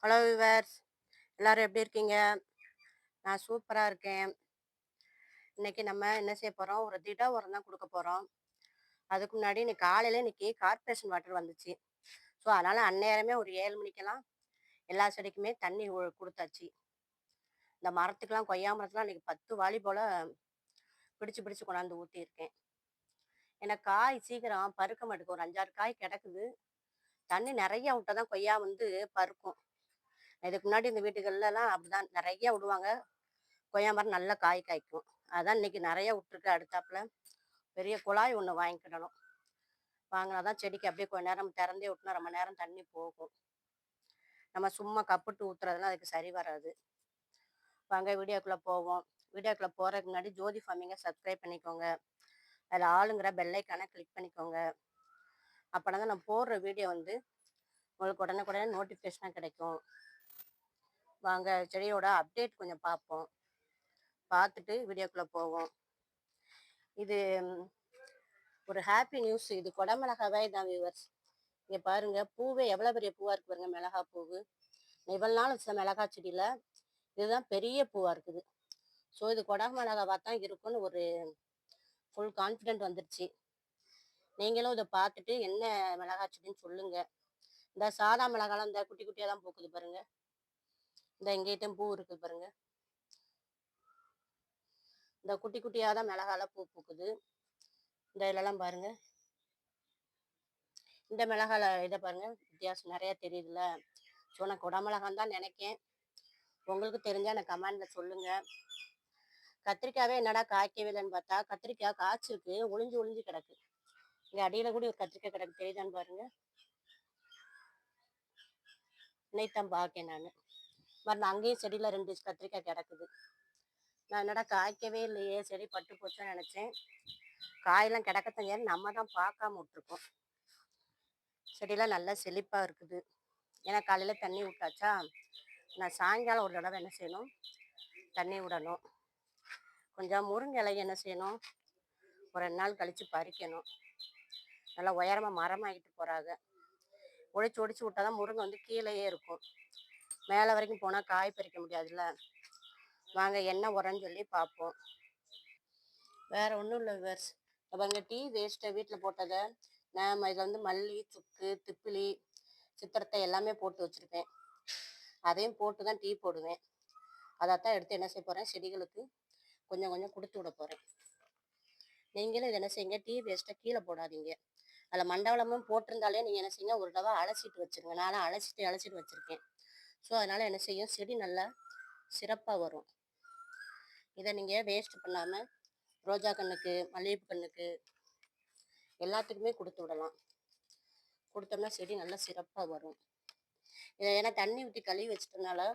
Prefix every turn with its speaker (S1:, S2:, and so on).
S1: Hello viewers, எல்லாரும் எப்படி இருக்கீங்க? நான் சூப்பரா இருக்கேன். இன்னைக்கு நம்ம என்ன செய்ய போறோம்? ஒரு திட உரம் தான் குடுக்க போறோம். அதுக்கு முன்னாடி இன்னைக்கு கார்ப்பரேஷன் வாட்டர் வந்துச்சு. ஸோ, அதனால அந்நேரமே ஒரு 7 மணிக்கெல்லாம் எல்லா செடிக்குமே தண்ணி குடுத்தாச்சு. இந்த மரத்துக்கெல்லாம் கொய்யா மரத்துலாம் இன்னைக்கு 10 வாளி போல பிடிச்சு பிடிச்சு கொண்டாந்து ஊத்தியிருக்கேன். ஏன்னா காய் சீக்கிரம் பருக்க மாட்டுக்கு. ஒரு 5, 6 காய் கிடக்குது. தண்ணி நெறைய விட்டா தான் கொய்யா வந்து பருக்கும். இதுக்கு முன்னாடி இந்த வீட்டுகள்லலாம் அப்படிதான் நெறைய விடுவாங்க. கொய்யா மரம் நல்ல காய் காய்க்கும். அதான் இன்னைக்கு நெறைய விட்டுருக்கு. அடுத்தாப்புல பெரிய குழாய் ஒண்ணு வாங்கிக்கிடணும். வாங்குனா தான் செடிக்கு அப்படியே கொஞ்ச நேரம் திறந்தே விட்டோம்னா ரொம்ப நேரம் தண்ணி போகும். நம்ம சும்மா கப்புட்டு ஊத்துறதெல்லாம் அதுக்கு சரி வராது. வாங்க வீடியோக்குள்ள போவோம். வீடியோக்குள்ள போறதுக்கு முன்னாடி ஜோதி ஃபார்மிங்க சப்ஸ்கிரைப் பண்ணிக்கோங்க. அதில் ஆளுங்கிற பெல் ஐக்கான கிளிக் பண்ணிக்கோங்க. அப்போனா தான் நான் போடுற வீடியோ வந்து உங்களுக்கு உடனுக்குடனே நோட்டிஃபிகேஷனாக கிடைக்கும். வாங்க செடியோட அப்டேட் கொஞ்சம் பார்ப்போம். பார்த்துட்டு வீடியோக்குள்ள போவோம். இது ஒரு ஹாப்பி நியூஸ். இது குடமிளகாவே தான் வியூவர்ஸ். இங்க பாருங்க பூவே எவ்வளவு பெரிய பூவா இருக்கு பாருங்க. மிளகா பூவு இவ்வளவு நாள் வச்ச மிளகா செடியில இதுதான் பெரிய பூவா இருக்குது. ஸோ இது குடமிளகாவா தான் இருக்கும்னு ஒரு ஃபுல் கான்ஃபிடென்ட் வந்துருச்சு. நீங்களும் இதை பார்த்துட்டு என்ன மிளகா செடின்னு சொல்லுங்க. இந்த சாதா மிளகாலாம் இந்த குட்டி குட்டியா தான் பூக்குது பாருங்க. இந்த எங்கேட்டும் பூ இருக்குது பாருங்க. இந்த குட்டி குட்டியா தான் மிளகால பூ பூக்குது. இந்த இதெல்லாம் பாருங்க. இந்த மிளகால இதை பாருங்க, வித்தியாசம் நிறைய தெரியுதுல்ல. ஸோ நான் குடமிளகான்னு தான் நினைக்கேன். உங்களுக்கு தெரிஞ்சா எனக்கு கமெண்ட்ல சொல்லுங்க. கத்திரிக்காவே என்னடா காய்க்கவே இல்லைன்னு பார்த்தா கத்திரிக்காய் காய்ச்சிருக்கு, ஒளிஞ்சு ஒளிஞ்சு கிடக்கு. இங்க அடியில கூட ஒரு கத்திரிக்காய் கிடக்கு, தெரியுதான்னு பாருங்க. இன்னைத்தான் பார்க்கேன் நான். மறுநாள் அங்கேயும் செடியில 2 கத்திரிக்காய் கிடக்குது. நான் என்னடா காய்க்கவே இல்லையே, செடி பட்டு போச்சுன்னு நினைச்சேன். காயெல்லாம் கிடக்கத்தான் ஏன்னு நம்ம தான் பார்க்காம விட்டுருக்கோம். செடியெல்லாம் நல்லா செழிப்பா இருக்குது. ஏன்னா காலையில தண்ணி விட்டாச்சா. நான் சாயங்காலம் ஒரு தடவை என்ன செய்யணும், தண்ணி விடணும். கொஞ்சம் முருங்கை இலையை என்ன செய்யணும், ஒரு 2 நாள் கழிச்சு பறிக்கணும். நல்லா உயரமா மரமாகிட்டு போறாங்க. ஒடிச்சு ஒடிச்சு விட்டாதான் முருங்கை வந்து கீழேயே இருக்கும். மேலே வரைக்கும் போனால் காய் பறிக்க முடியாதுல்ல. வாங்க என்ன உரம்னு சொல்லி பார்ப்போம். வேற ஒன்றும் இல்லை விவர்ஸ். அவங்க டீ வேஸ்ட்டை வீட்டில் போட்டதை நான் இதில் வந்து மல்லி, சுக்கு, திப்பிலி, சித்திரத்தை எல்லாமே போட்டு வச்சுருப்பேன். அதையும் போட்டு தான் டீ போடுவேன். அதைத்தான் எடுத்து என்ன செய்ய போகிறேன், செடிகளுக்கு கொஞ்சம் கொஞ்சம் கொடுத்து விட போகிறேன். நீங்களும் இதை என்ன செய்யுங்க, டீ வேஸ்ட்டை கீழே போடாதீங்க. அதில் மண்டவளமும் போட்டிருந்தாலே நீங்கள் என்ன செய்யுங்க, ஒரு தடவை அலசிட்டு வச்சுருங்க. நானும் அலசிட்டு வச்சுருக்கேன். ஸோ அதனால் என்ன செய்யும், செடி நல்லா சிறப்பாக வரும். இதை நீங்கள் வேஸ்ட் பண்ணாமல் ரோஜா கண்ணுக்கு, மல்லிகைப்பூ கண்ணுக்கு எல்லாத்துக்குமே கொடுத்து விடலாம். கொடுத்தோம்னா செடி நல்லா சிறப்பாக வரும். இதை ஏன்னா தண்ணி ஊற்றி கழுவி வச்சிட்டனால